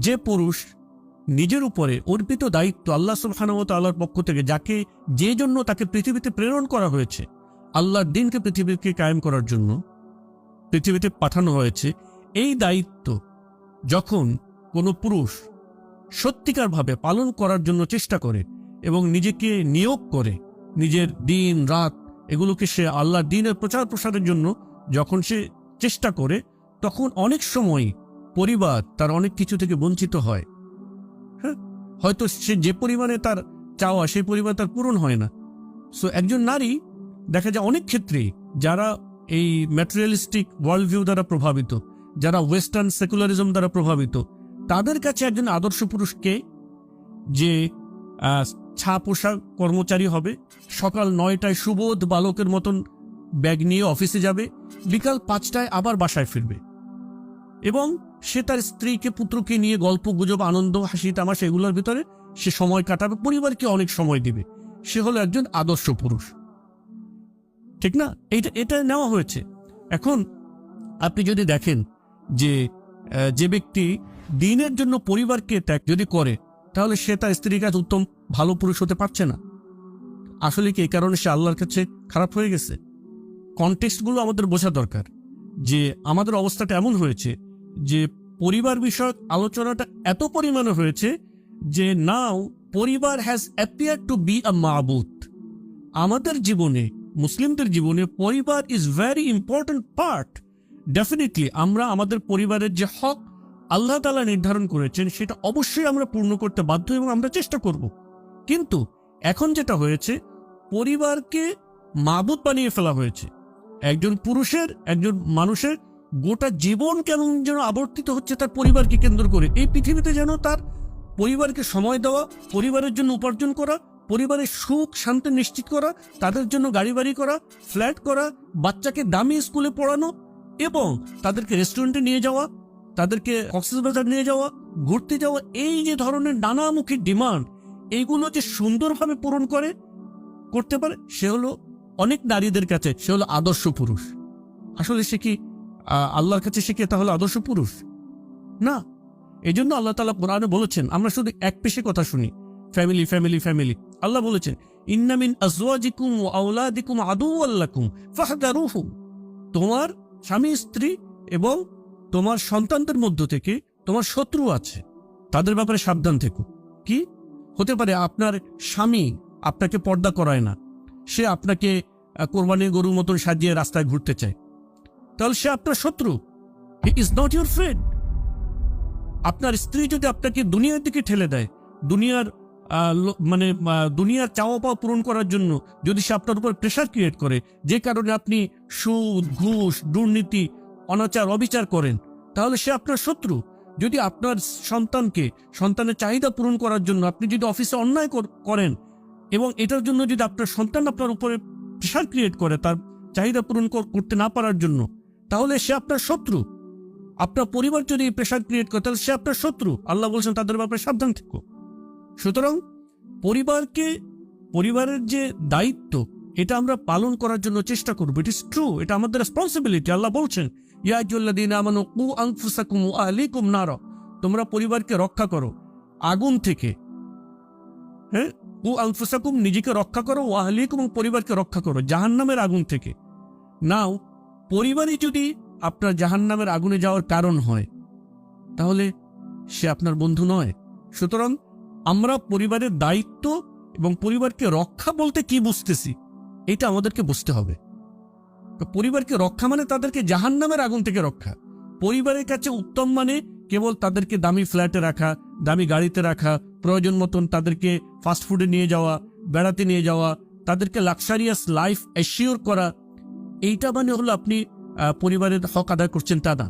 যে পুরুষ নিজের উপরে অর্পিত দায়িত্ব আল্লাহ সুবহানাহু ওয়া তাআলার পক্ষ থেকে, যাকে যে জন্য তাকে পৃথিবীতে প্রেরণ করা হয়েছে, আল্লাহর দ্বীনকে পৃথিবীকে কায়েম করার জন্য পৃথিবীতে পাঠানো হয়েছে, এই দায়িত্ব যখন কোনো পুরুষ সত্যিকারভাবে পালন করার জন্য চেষ্টা করে এবং নিজেকে নিয়োগ করে, নিজের দিন রাত এগুলোকে সে আল্লাহর দ্বীনের প্রচার প্রসারের জন্য যখন সে চেষ্টা করে, তখন অনেক সময় পরিবার তার অনেক কিছু থেকে বঞ্চিত হয়। হ্যাঁ, হয়তো সে যে পরিমাণে তার চাওয়া সেই পরিমাণ তার পূরণ হয় না। সো একজন নারী দেখা যায় অনেক ক্ষেত্রেই যারা এই ম্যাটেরিয়ালিস্টিক ওয়ার্ল্ড ভিউ দ্বারা প্রভাবিত, যারা ওয়েস্টার্ন সেকুলারিজম দ্বারা প্রভাবিত, তাদের কাছে একজন আদর্শ পুরুষকে যে ছা পোশাক কর্মচারী হবে, সকাল 9টায় সুবোধ বালকের মতন ব্যাগ নিয়ে অফিসে যাবে, বিকাল 5টায় আবার বাসায় ফিরবে এবং সে তার স্ত্রীকে পুত্রকে নিয়ে গল্প গুজব আনন্দ হাসি তামাশা এগুলোর ভিতরে সে সময় কাটাবে, পরিবারকে অনেক সময় দিবে। সে হলো একজন আদর্শ পুরুষ, ঠিক না? এটা নেওয়া হয়েছে। এখন আপনি যদি দেখেন যে ব্যক্তি দিনের জন্য পরিবারকে ত্যাগ যদি করে, তাহলে সে তার স্ত্রীর কাছে উত্তম ভালো পুরুষ হতে পারছে না। আসলে কি এই কারণে সে আল্লাহর কাছে খারাপ হয়ে গেছে? কনটেক্সটগুলো আমাদের বোঝা দরকার যে আমাদের অবস্থাটা এমন হয়েছে যে পরিবার বিষয়ক আলোচনাটা এত পরিমাণে হয়েছে যে নাও পরিবার has appear to be a মাবুদ। আমাদের জীবনে, মুসলিমদের জীবনে পরিবার is very important part. Definitely আমরা আমাদের পরিবারের যে হক আল্লাহ তাআলা নির্ধারণ করেছেন সেটা অবশ্যই আমরা পূর্ণ করতে বাধ্য এবং আমরা চেষ্টা করব। কিন্তু এখন যেটা হয়েছে, পরিবারকে মাবুদ বানিয়ে ফেলা হয়েছে। একজন পুরুষের, একজন মানুষের গোটা জীবন কেমন যেন আবর্তিত হচ্ছে তার পরিবারকে কেন্দ্র করে। এই পৃথিবীতে যেন তার পরিবারকে সময় দেওয়া, পরিবারের জন্য উপার্জন করা, পরিবারের সুখ শান্তি নিশ্চিত করা, তাদের জন্য গাড়ি বাড়ি করা, ফ্ল্যাট করা, বাচ্চাকে দামি স্কুলে পড়ানো এবং তাদেরকে রেস্টুরেন্টে নিয়ে যাওয়া, তাদেরকে কক্সবাজার নিয়ে যাওয়া, ঘুরতে যাওয়া, এই যে ধরনের নানামুখী ডিমান্ড, এইগুলো যে সুন্দরভাবে পূরণ করতে পারে, সে হলো অনেক নারীদের কাছে সে হলো আদর্শ পুরুষ। আসলে সে কি আল্লাহর কাছে সে কি তাহলে আদর্শ পুরুষ না? এই জন্য আল্লাহ তাআলা কোরআনে বলেছেন, আমরা শুধু এক পেশে কথা শুনি, ফ্যামিলি ফ্যামিলি ফ্যামিলি। আল্লাহ বলেছেন ইন্না মিন আজওয়াজিকুম ওয়া আওলাদিকুম আদুওয়াল লাকুম ফাহদারুহুম। তোমার স্বামী স্ত্রী এবং তোমার সন্তানদের মধ্য থেকে তোমার শত্রু আছে, তাদের ব্যাপারে সাবধান থেকো। কি হতে পারে? আপনার স্বামী আপনাকে পর্দা করায় না, সে আপনাকে কোরবানির গরুর মতন সাজিয়ে রাস্তায় ঘুরতে চায়, তাহলে সে আপনার শত্রু। He is not your friend. আপনার স্ত্রী যদি আপনাকে দুনিয়ার দিকে ঠেলে দেয়, দুনিয়ার চাওয়া পাওয়া পূরণ করার জন্য যদি সে আপনার উপর প্রেশার ক্রিয়েট করে, যে কারণে আপনি সুদ ঘুষ দুর্নীতি অনাচার অবিচার করেন, তাহলে সে আপনার শত্রু। যদি আপনার সন্তানের চাহিদা পূরণ করার জন্য আপনি যদি অফিসে অন্যায় করেন এবং এটার জন্য যদি আপনার সন্তান আপনার উপরে প্রেশার ক্রিয়েট করে তার চাহিদা পূরণ করতে না পারার জন্য, তাহলে সে আপনার শত্রু। আপনার পরিবার যদি প্রেশার ক্রিয়েট করে, তাহলে সে আপনার শত্রু। আল্লাহ বলছেন তাদের ব্যাপারে সাবধান থেকো। সুতরাং পরিবারের যে দায়িত্ব, এটা আমরা পালন করার জন্য চেষ্টা করবো। ইট ইজ ট্রু, এটা আমাদের রেসপন্সিবিলিটি। আল্লাহ বলছেন ইয়া আইয়ুহাল্লাযীনা আমানু কু আনফুসাকুম ওয়া আহলিকুম নারা, তোমরা পরিবারকে রক্ষা করো আগুন থেকে। হ্যাঁ, কু আনফুসাকুম, নিজেকে রক্ষা করো, ওয়া আহলিকুম, পরিবারকে রক্ষা করো জাহান্নামের আগুন থেকে। নাও পরিবারই যদি আপনার জাহান্নামের আগুনে যাওয়ার কারণ হয়, তাহলে সে আপনার বন্ধু নয়। সুতরাং আমরা পরিবারের দায়িত্ব এবং পরিবারকে রক্ষা বলতে কি বুঝতেছি, এটা আমাদেরকে বুঝতে হবে। পরিবারকে রক্ষা মানে তাদেরকে জাহান্নামের আগুন থেকে রক্ষা। পরিবারের কাছে উত্তম মানে কেবল তাদেরকে দামি ফ্ল্যাটে রাখা, দামি গাড়িতে রাখা, প্রয়োজন মতন তাদেরকে ফাস্টফুডে নিয়ে যাওয়া, বেড়াতে নিয়ে যাওয়া, তাদেরকে লাক্সারিয়াস লাইফ অ্যাসিওর করা, এইটা মানে হলো আপনি পরিবারের হক আদায় করছেন তা না।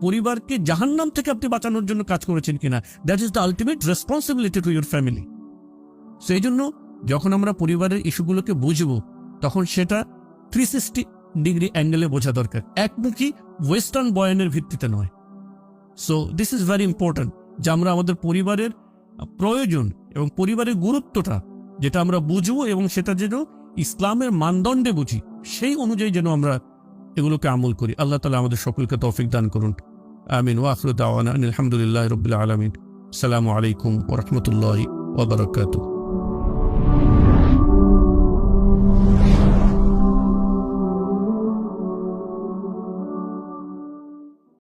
পরিবারকে জাহান্নাম থেকে আপনি বাঁচানোর জন্য কাজ করেছেন কিনা, that is the ultimate responsibility to your family. সেই জন্য যখন আমরা পরিবারের ইস্যুগুলোকে বুঝবো, তখন সেটা 360 ডিগ্রি অ্যাঙ্গেলে বোঝা দরকার, একমুখী ওয়েস্টার্ন বয়ানের ভিত্তিতে নয়। So this is very important যে আমরা আমাদের পরিবারের প্রয়োজন এবং পরিবারের গুরুত্বটা যেটা আমরা বুঝবো এবং সেটা যেন ইসলামের মানদণ্ডে বুঝি, সেই অনুযায়ী যেন আমরা এগুলোকে আমল করি। আল্লাহ তাআলা আমাদের সকলকে তৌফিক দান করুন। আমিন। ওয়া আখিরু দাওয়ানা আনিল হামদুলিল্লাহি রাব্বিল আলামিন। আসসালামু আলাইকুম ওয়া রাহমাতুল্লাহি ওয়া বারাকাতুহু।